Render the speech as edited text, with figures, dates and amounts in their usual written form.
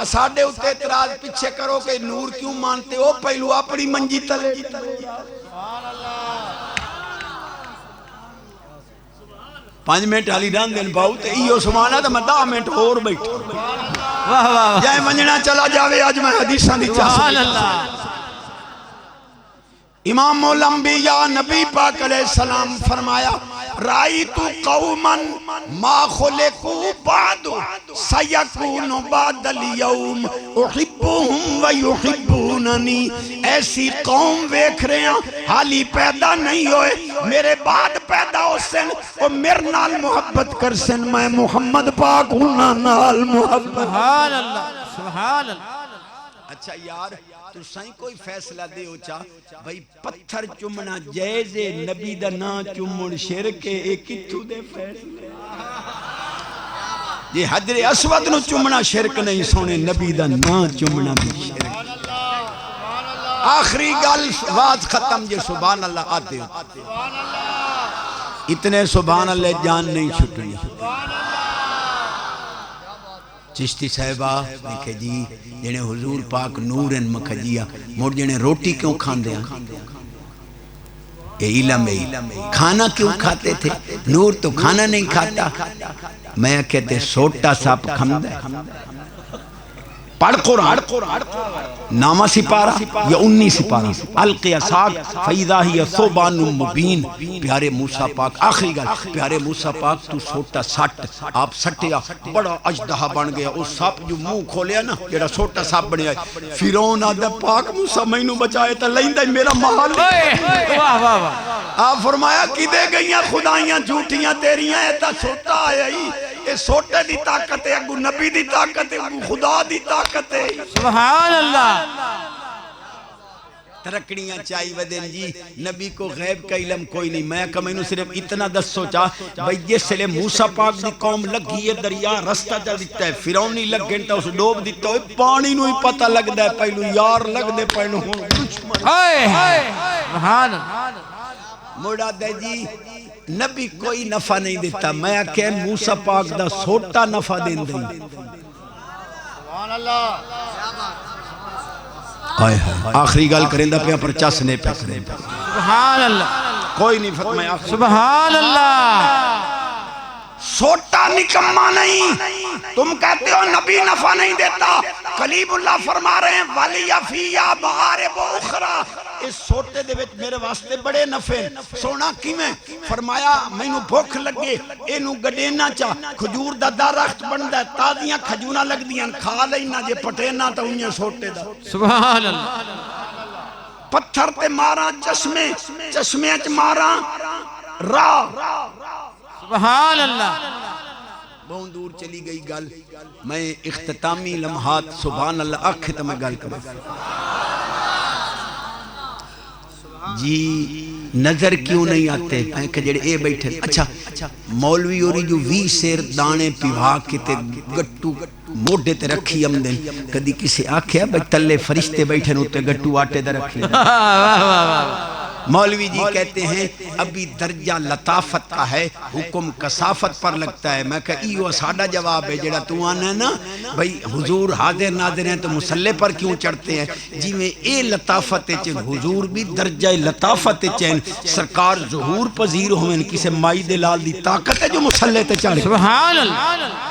ساڑھے ہوتے اعتراض پیچھے کرو کہ نور کیوں مانتے ہو پہلو اپنی منجی تلے 5 منٹ حالی ڈان دین باؤ تے ایو سمانا تا میں 10 منٹ اور بیٹھا جائے منجنا چلا جاوے آج میں حدیثاں دی سبحان اللہ امام الانبیاء نبی پاک علیہ السلام فرمایا رائیتو قوما ما خلقو بعد سیکون بعد اليوم احبوہم ویحبوننی ایسی قوم ویکھ رہے ہیں حالی پیدا نہیں ہوئے میرے بعد پیدا ہو سن وہ میرے نال محبت کر سن میں محمد پاک ہوں نال محبت سبحان اللہ سبحان اللہ اچھا یار تو سائیں کوئی فیصلہ دے ہو چاہ بھئی پتھر چمنا جیزے نبی دا نا چمن شرکے ایک کتھو دے فیصلے یہ حجر اسود نو چمنا شرک نہیں سونے نبی دا نا چمنا بھی شرک آخری گل واز ختم جے سبحان اللہ آتے ہوتے اتنے سبحان اللہ جان نہیں چھٹنی چشتی صاحبہ دیکھے جی جنہیں حضور پاک نورن مکھجیا موڑ جنہیں روٹی کیوں کھان دیا یہ علم ہے کھانا کیوں کھاتے تھے نور تو کھانا نہیں کھاتا میں کہتے سوٹا ساپ کھمد ہے پڑھ قرآن نامہ سپارہ یا 19 سپارہ القی اساق فیضا ہی ثوبان مبین پیارے موسیٰ پاک آخری گل پیارے موسیٰ پاک تو سوٹا سٹ آپ سٹیا بڑا اجدہا بن گیا اس ساپ جو منہ کھولیا نا جڑا سوٹا ساپ بنیا ہے فیرون آدھا پاک موسیٰ میں نو بچائے تا لیندہ میرا محل آپ فرمایا کی دے گئیاں خدایاں جھوٹیاں تیریاں ایتا سوٹا آیا ہی یہ سوٹے دی طاقت ہے اگو نبی دی طاقت ہے اگو خدا دی طاقت ہے سبحان اللہ ترکڑیاں چاہی ودین جی نبی کو غیب کا علم کوئی نہیں میں کمینو صرف اتنا دس سوچا بھئی یہ سلے موسیٰ پاک دی قوم لگی ہے دریا رستہ جا دیتا ہے فیرونی لگ گنٹا اس ڈوب دیتا ہے پانی نو ہی پتہ لگ دے پہلو یار لگ دے پہلو ہوں دشمن سبحان اللہ موڑا دے جی نبی کوئی نفع نہیں دیتا میں کہ موسیٰ پاک دا سوٹا نفع دین دیں سبحان اللہ آخری گل کریں دا پیا پر چسنے پہ کریں سبحان اللہ کوئی نہیں فتمہ آخری سبحان اللہ سوٹا نکمہ نہیں تم کہتے ہو نبی نفع نہیں دیتا قلیب اللہ فرما رہے ہیں وَلِيَ فِيَا بَغَارِبُ اُخْرَى اس سوٹے دے وچ میرے واسطے بڑے نفع سونا کی میں فرمایا میں نو بھوک لگے اینو گڈینا چاہ کھجور دا درخت بندہ ہے تازیاں کھجونا لگ دیاں کھا لینا جے پٹینا تا انہیں سوٹے دا سبحان اللہ پتھر تے مارا چشمے چشمے چ مارا راہ سبحان اللہ بہت دور چلی گئی گل میں اختتامی لمحات سبحان اللہ آنکھیں تو میں گل کروں جی نظر کیوں نہیں آتے میں کہ جڑے اے بیٹھے اچھا مولوی اوری جو 20 سیر دانے پیوا کے تے گٹو موڈے تے رکھی امدن کدی کسی آکھیا بھئی تلے فرشتے بیٹھے نو تے گٹو آٹے دے رکھی مولوی جی کہتے ہیں ابھی درجہ لطافت کا ہے حکم کثافت پر لگتا ہے میں کہا ایو ساڑھا جواب ہے جڑا تو آنا ہے نا بھئی حضور حاضر ناظر ہیں تو مسلح پر کیوں چڑھتے ہیں جی میں اے لطافت چین حضور بھی درجہ لطافت چین سرکار ظہور پذیر ہوئے کسی مائی دلال دی طاقت ہے جو مسلح تے چڑھے سبحان اللہ